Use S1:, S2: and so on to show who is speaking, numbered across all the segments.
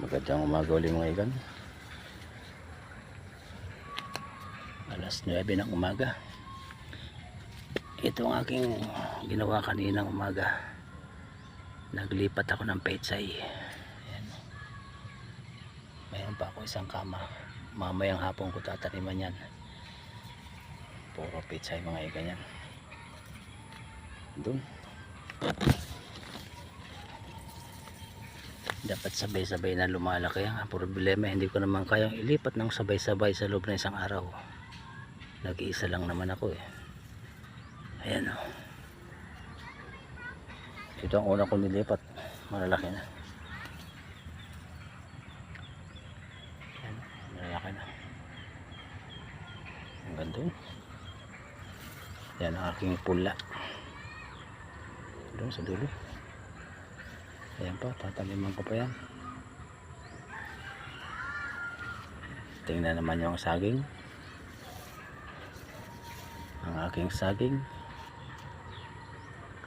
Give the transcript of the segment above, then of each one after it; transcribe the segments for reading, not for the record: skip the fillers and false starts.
S1: Magandang umaga ulit mga ikan. Alas 9 ng umaga. Ito ang aking ginawa kaninang umaga. Naglipat ako ng petsay. Ayan. Mayroon pa ako isang kama. Mamayang hapon ko tataniman yan. Puro petsay mga ikan yan. Doon. Dapat sabay-sabay na lumalaki. Ang problema, hindi ko naman kayang ilipat ng sabay-sabay sa loob ng isang araw. Nag-iisa lang naman ako eh. Ayan o. Ito ang una ko nilipat. Malalaki na. Ayan, malalaki na. Ang ganda. Yan ang aking pula. Doon sa dulo. Ayan pa, tataliman ko pa yan. Tingnan naman yung saging. Ang aking saging.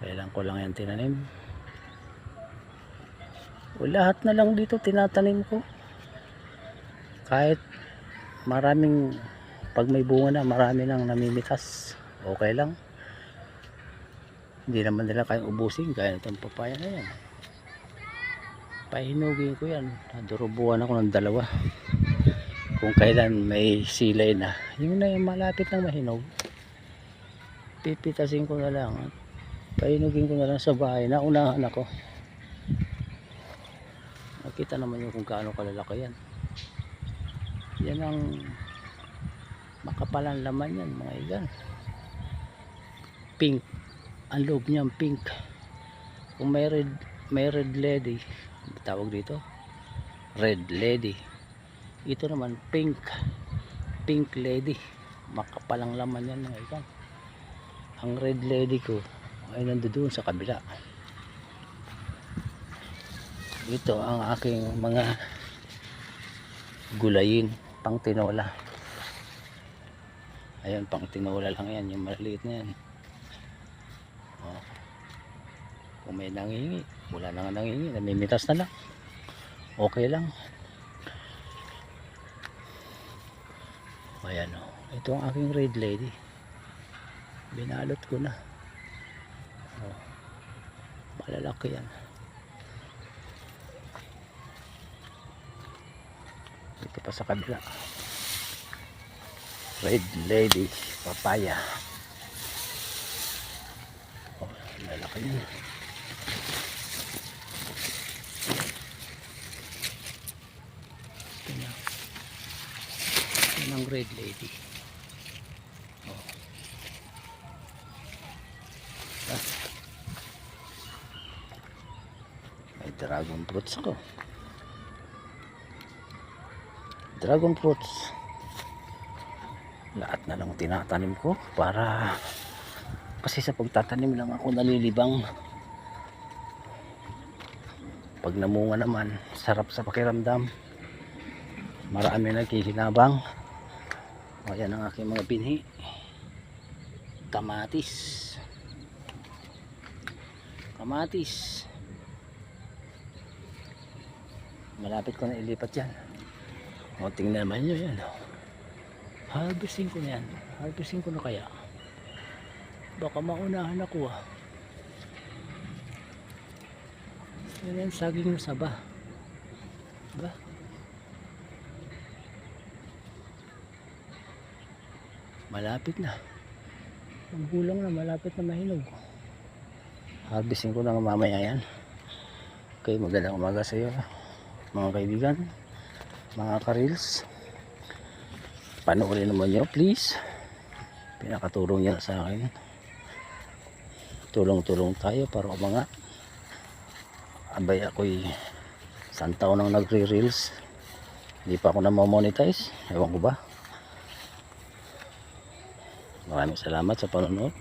S1: Kailan ko lang yan tinanim. O lahat na lang dito tinatanim ko. Kahit maraming, pag may bunga na, marami nang namimitas. Okay lang. Hindi naman nila kayang ubusin. Gaya itong papaya na yan. Pahinugin ko yan. Nadurubuhan ako ng dalawa. Kung kailan may silay na, yung na yung malapit ng mahinog, pipitasin ko na lang. Pahinugin ko na lang sa bahay. Naunahan ako. Nakita naman yung kung gaano kalalaki yan. Yan ang makapalan laman yan mga igan. Pink. Ang loob niya pink. Kung may red lady, tawag dito red lady, ito naman pink lady. Makapalang laman yan mga ikan. Ang red lady ko ay nandoon sa kabila. Ito ang aking mga gulayin pang tinola. Ayan, pang tinola lang yan, yung maliit na yan. Kung may nangingi, wala na nga nangingi, namimitas na lang, okay lang. Ayan o, ito ang aking red lady, binalot ko na. Malalaki yan. Ito pa sa kabila, red lady papaya. Lalaki yan. Yan ang red lady. May dragon fruits ako. Dragon fruits. Lahat na lang tinatanim ko para, kasi sa pagtatanim lang ako nalilibang. Pag namunga naman, sarap sa pakiramdam. Marami nagkikinabang. Ayan ang aking mga binhi. Kamatis. Malapit ko na ilipat yan. O tingnan naman nyo yan. Harvesting ko na yan. Harvesting ko na kaya. Baka maunahan ako ah. Yan ang saging na saba. Ba? Malapit na. Ang gulang na, malapit na mahinog. Harvesting ko na mamaya yan. Okay, magandang umaga sa iyo mga kaibigan, mga ka-reels. Panoorin naman nyo please. Pinakatulong nyo sa akin. Tulong-tulong tayo para umangat. Abay ako'y isang taon nang nagre-reels, hindi pa ako na-monetize. Ewan ko ba. Maraming salamat sa panonood.